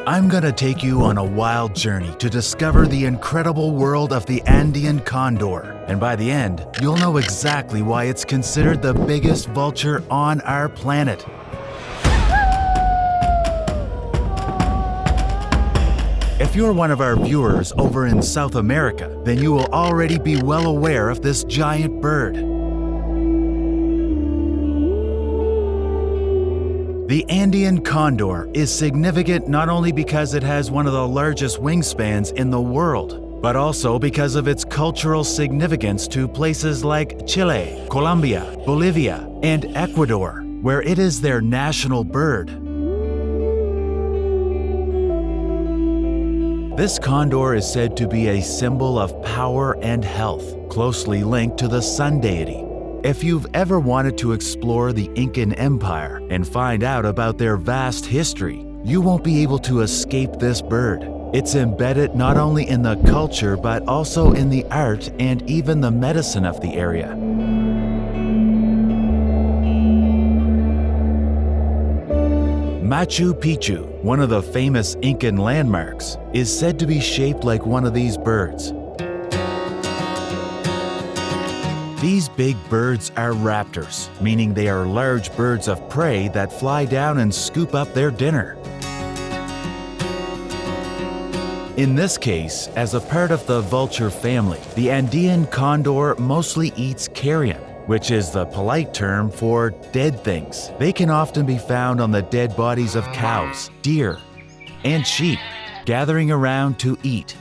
I'm gonna take you on a wild journey to discover the incredible world of the Andean Condor. And by the end, you'll know exactly why it's considered the biggest vulture on our planet. If you're one of our viewers over in South America, then you will already be well aware of this giant bird. The Andean Condor is significant not only because it has one of the largest wingspans in the world, but also because of its cultural significance to places like Chile, Colombia, Bolivia, and Ecuador, where it is their national bird. This condor is said to be a symbol of power and health, closely linked to the sun deity. If you've ever wanted to explore the Incan Empire and find out about their vast history, you won't be able to escape this bird. It's embedded not only in the culture but also in the art and even the medicine of the area. Machu Picchu, one of the famous Incan landmarks, is said to be shaped like one of these birds. These big birds are raptors, meaning they are large birds of prey that fly down and scoop up their dinner. In this case, as a part of the vulture family, the Andean condor mostly eats carrion, which is the polite term for dead things. They can often be found on the dead bodies of cows, deer, and sheep, gathering around to eat.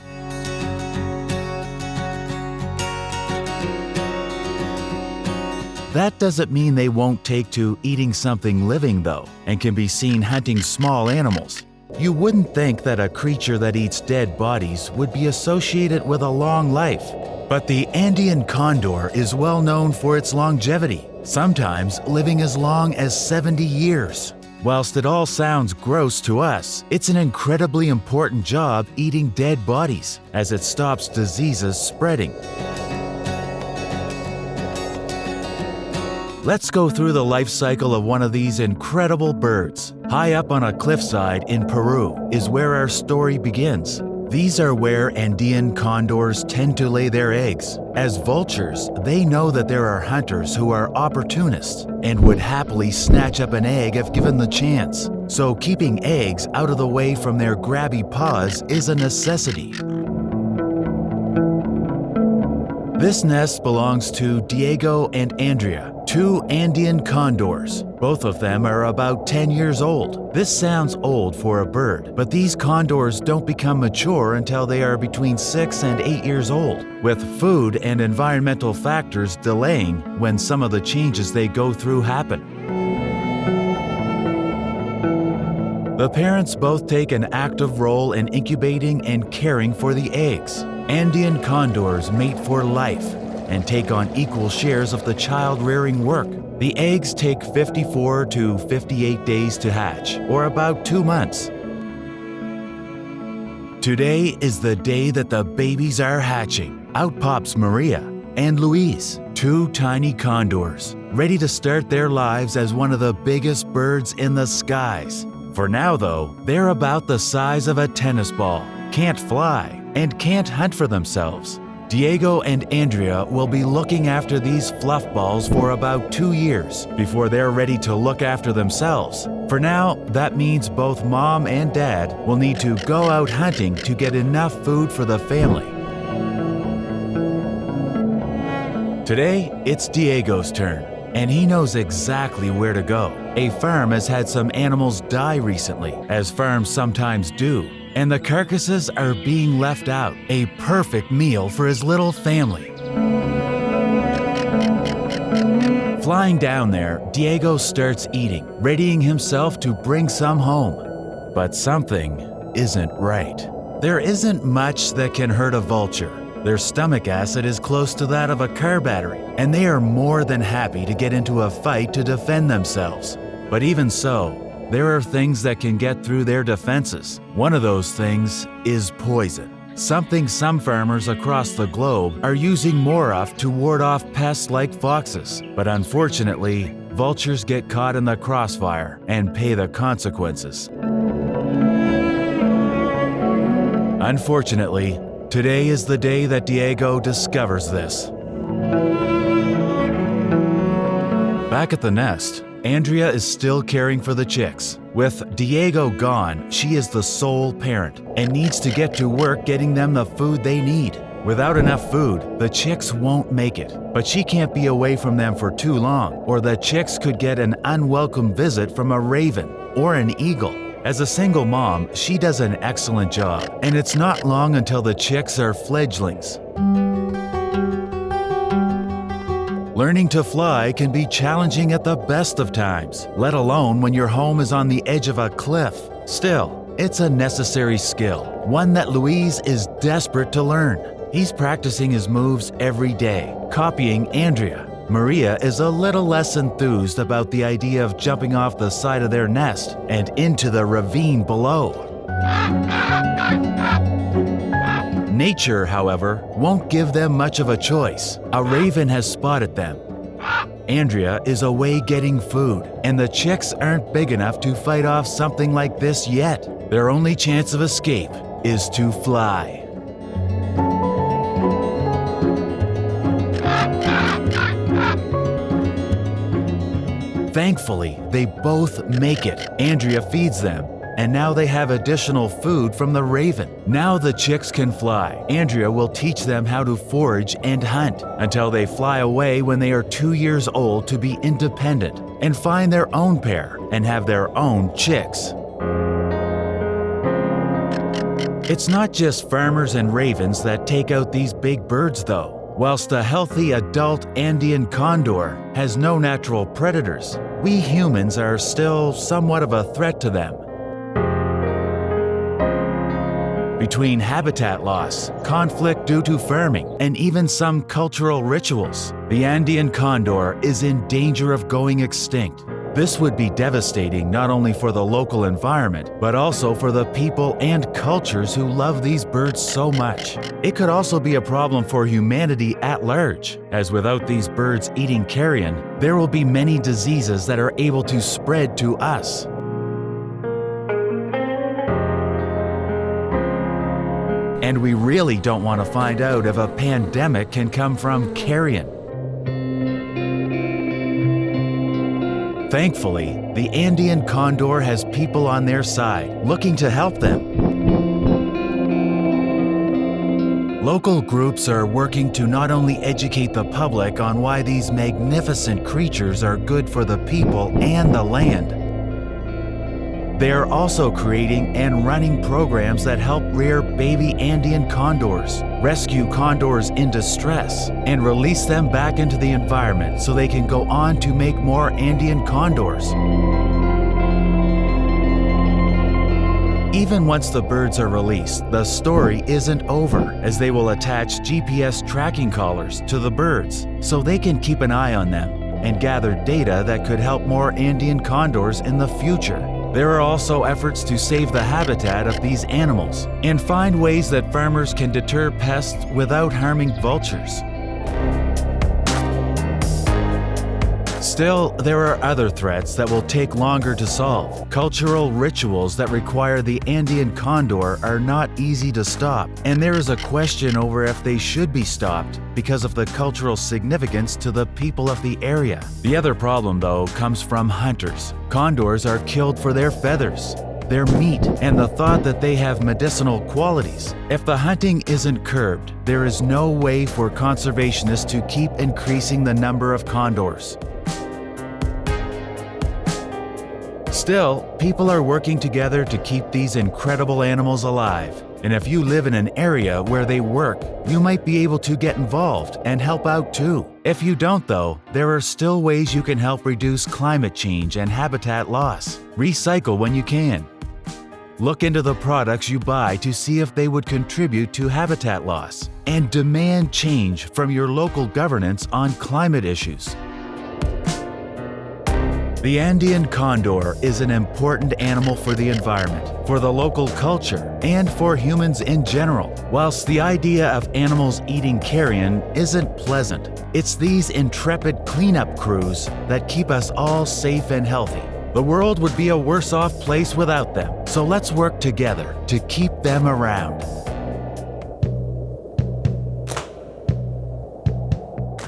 That doesn't mean they won't take to eating something living though, and can be seen hunting small animals. You wouldn't think that a creature that eats dead bodies would be associated with a long life. But the Andean condor is well known for its longevity, sometimes living as long as 70 years. Whilst it all sounds gross to us, it's an incredibly important job eating dead bodies, as it stops diseases spreading. Let's go through the life cycle of one of these incredible birds. High up on a cliffside in Peru is where our story begins. These are where Andean condors tend to lay their eggs. As vultures, they know that there are hunters who are opportunists and would happily snatch up an egg if given the chance. So keeping eggs out of the way from their grabby paws is a necessity. This nest belongs to Diego and Andrea, two Andean condors. Both of them are about 10 years old. This sounds old for a bird, but these condors don't become mature until they are between 6 and 8 years old, with food and environmental factors delaying when some of the changes they go through happen. The parents both take an active role in incubating and caring for the eggs. Andean condors mate for life and take on equal shares of the child-rearing work. The eggs take 54 to 58 days to hatch, or about 2 months. Today is the day that the babies are hatching. Out pops Maria and Luis, two tiny condors, ready to start their lives as one of the biggest birds in the skies. For now though, they're about the size of a tennis ball, can't fly, and can't hunt for themselves. Diego and Andrea will be looking after these fluff balls for about 2 years before they're ready to look after themselves. For now, that means both mom and dad will need to go out hunting to get enough food for the family. Today, it's Diego's turn, and he knows exactly where to go. A farm has had some animals die recently, as farms sometimes do, and the carcasses are being left out, a perfect meal for his little family. Flying down there, Diego starts eating, readying himself to bring some home. But something isn't right. There isn't much that can hurt a vulture. Their stomach acid is close to that of a car battery, and they are more than happy to get into a fight to defend themselves. But even so, there are things that can get through their defenses. One of those things is poison, something some farmers across the globe are using more of to ward off pests like foxes. But unfortunately, vultures get caught in the crossfire and pay the consequences. Unfortunately, today is the day that Diego discovers this. Back at the nest, Andrea is still caring for the chicks. With Diego gone, she is the sole parent and needs to get to work getting them the food they need. Without enough food, the chicks won't make it. But she can't be away from them for too long, or the chicks could get an unwelcome visit from a raven or an eagle. As a single mom, she does an excellent job, and it's not long until the chicks are fledglings. Learning to fly can be challenging at the best of times, let alone when your home is on the edge of a cliff. Still, it's a necessary skill, one that Luis is desperate to learn. He's practicing his moves every day, copying Andrea. Maria is a little less enthused about the idea of jumping off the side of their nest and into the ravine below. Nature, however, won't give them much of a choice. A raven has spotted them. Andrea is away getting food, and the chicks aren't big enough to fight off something like this yet. Their only chance of escape is to fly. Thankfully, they both make it. Andrea feeds them, and now they have additional food from the raven. Now the chicks can fly. Andrea will teach them how to forage and hunt until they fly away when they are 2 years old to be independent and find their own pair and have their own chicks. It's not just farmers and ravens that take out these big birds though. Whilst a healthy adult Andean condor has no natural predators, we humans are still somewhat of a threat to them. Between habitat loss, conflict due to farming, and even some cultural rituals, the Andean condor is in danger of going extinct. This would be devastating not only for the local environment, but also for the people and cultures who love these birds so much. It could also be a problem for humanity at large, as without these birds eating carrion, there will be many diseases that are able to spread to us. And we really don't want to find out if a pandemic can come from carrion. Thankfully, the Andean condor has people on their side, looking to help them. Local groups are working to not only educate the public on why these magnificent creatures are good for the people and the land, they are also creating and running programs that help rear baby Andean condors, rescue condors in distress, and release them back into the environment so they can go on to make more Andean condors. Even once the birds are released, the story isn't over, as they will attach GPS tracking collars to the birds so they can keep an eye on them and gather data that could help more Andean condors in the future. There are also efforts to save the habitat of these animals and find ways that farmers can deter pests without harming vultures. Still, there are other threats that will take longer to solve. Cultural rituals that require the Andean condor are not easy to stop, and there is a question over if they should be stopped because of the cultural significance to the people of the area. The other problem, though, comes from hunters. Condors are killed for their feathers, their meat, and the thought that they have medicinal qualities. If the hunting isn't curbed, there is no way for conservationists to keep increasing the number of condors. Still, people are working together to keep these incredible animals alive. And if you live in an area where they work, you might be able to get involved and help out too. If you don't though, there are still ways you can help reduce climate change and habitat loss. Recycle when you can. Look into the products you buy to see if they would contribute to habitat loss. And demand change from your local governance on climate issues. The Andean condor is an important animal for the environment, for the local culture, and for humans in general. Whilst the idea of animals eating carrion isn't pleasant, it's these intrepid cleanup crews that keep us all safe and healthy. The world would be a worse off place without them, so let's work together to keep them around.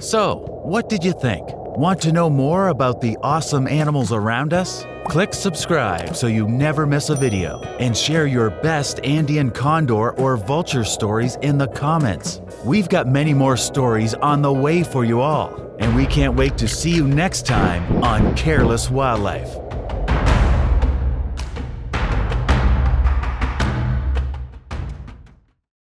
So, what did you think? Want to know more about the awesome animals around us? Click subscribe so you never miss a video, and share your best Andean Condor or Vulture stories in the comments. We've got many more stories on the way for you all, and we can't wait to see you next time on Careless Wildlife.